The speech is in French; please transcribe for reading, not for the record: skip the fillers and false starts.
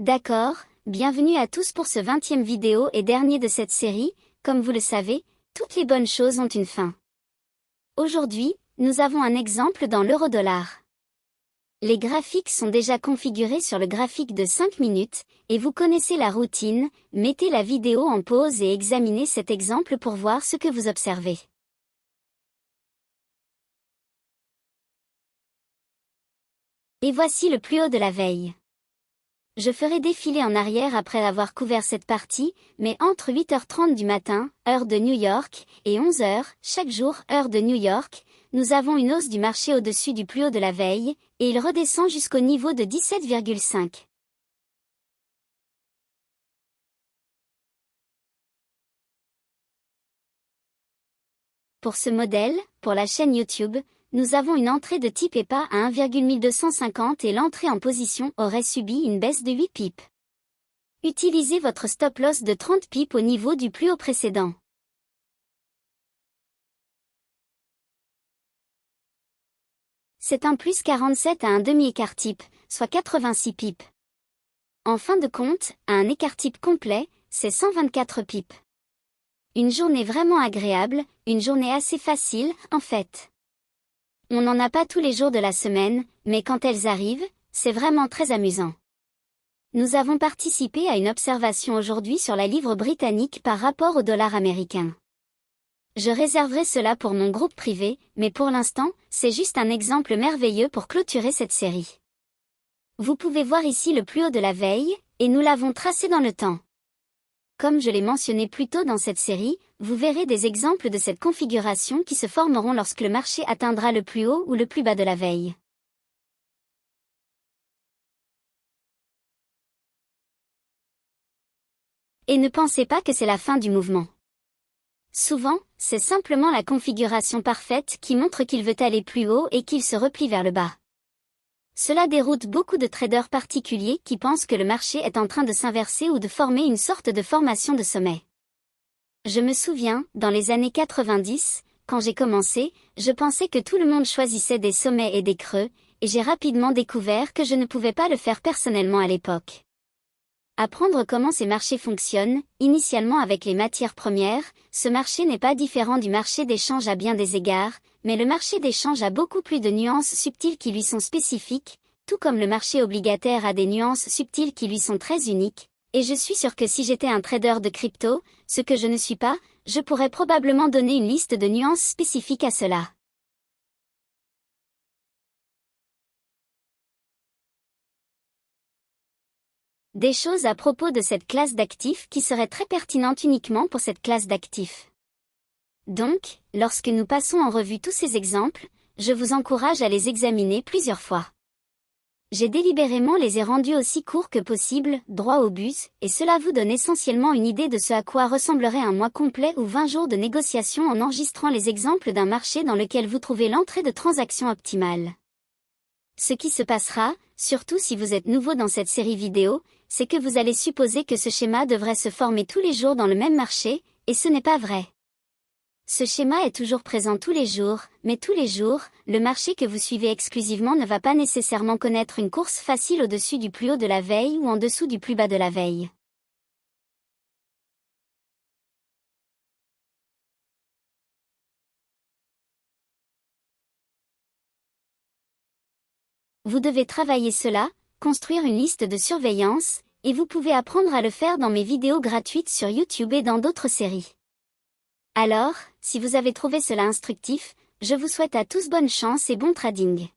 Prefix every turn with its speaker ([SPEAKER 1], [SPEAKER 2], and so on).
[SPEAKER 1] D'accord, bienvenue à tous pour ce 20e vidéo et dernier de cette série. Comme vous le savez, toutes les bonnes choses ont une fin. Aujourd'hui, nous avons un exemple dans l'euro-dollar. Les graphiques sont déjà configurés sur le graphique de 5 minutes, et vous connaissez la routine. Mettez la vidéo en pause et examinez cet exemple pour voir ce que vous observez. Et voici le plus haut de la veille. Je ferai défiler en arrière après avoir couvert cette partie, mais entre 8h30 du matin, heure de New York, et 11h, chaque jour, heure de New York, nous avons une hausse du marché au-dessus du plus haut de la veille, et il redescend jusqu'au niveau de 17,5. Pour ce modèle, pour la chaîne YouTube, nous avons une entrée de type EPA à 1,1250 et l'entrée en position aurait subi une baisse de 8 pips. Utilisez votre stop loss de 30 pips au niveau du plus haut précédent. C'est un plus 47 à un demi-écart type, soit 86 pips. En fin de compte, à un écart type complet, c'est 124 pips. Une journée vraiment agréable, une journée assez facile, en fait. On n'en a pas tous les jours de la semaine, mais quand elles arrivent, c'est vraiment très amusant. Nous avons participé à une observation aujourd'hui sur la livre britannique par rapport au dollar américain. Je réserverai cela pour mon groupe privé, mais pour l'instant, c'est juste un exemple merveilleux pour clôturer cette série. Vous pouvez voir ici le plus haut de la veille, et nous l'avons tracé dans le temps. Comme je l'ai mentionné plus tôt dans cette série, vous verrez des exemples de cette configuration qui se formeront lorsque le marché atteindra le plus haut ou le plus bas de la veille. Et ne pensez pas que c'est la fin du mouvement. Souvent, c'est simplement la configuration parfaite qui montre qu'il veut aller plus haut et qu'il se replie vers le bas. Cela déroute beaucoup de traders particuliers qui pensent que le marché est en train de s'inverser ou de former une sorte de formation de sommet. Je me souviens, dans les années 90, quand j'ai commencé, je pensais que tout le monde choisissait des sommets et des creux, et j'ai rapidement découvert que je ne pouvais pas le faire personnellement à l'époque. Apprendre comment ces marchés fonctionnent, initialement avec les matières premières, ce marché n'est pas différent du marché d'échange à bien des égards, mais le marché d'échange a beaucoup plus de nuances subtiles qui lui sont spécifiques, tout comme le marché obligataire a des nuances subtiles qui lui sont très uniques, et je suis sûr que si j'étais un trader de crypto, ce que je ne suis pas, je pourrais probablement donner une liste de nuances spécifiques à cela. Des choses à propos de cette classe d'actifs qui seraient très pertinentes uniquement pour cette classe d'actifs. Donc, lorsque nous passons en revue tous ces exemples, je vous encourage à les examiner plusieurs fois. J'ai délibérément les ai rendus aussi courts que possible, droit au but, et cela vous donne essentiellement une idée de ce à quoi ressemblerait un mois complet ou 20 jours de négociation en enregistrant les exemples d'un marché dans lequel vous trouvez l'entrée de transaction optimale. Ce qui se passera, surtout si vous êtes nouveau dans cette série vidéo, c'est que vous allez supposer que ce schéma devrait se former tous les jours dans le même marché, et ce n'est pas vrai. Ce schéma est toujours présent tous les jours, mais tous les jours, le marché que vous suivez exclusivement ne va pas nécessairement connaître une course facile au-dessus du plus haut de la veille ou en dessous du plus bas de la veille. Vous devez travailler cela, construire une liste de surveillance, et vous pouvez apprendre à le faire dans mes vidéos gratuites sur YouTube et dans d'autres séries. Alors, si vous avez trouvé cela instructif, je vous souhaite à tous bonne chance et bon trading.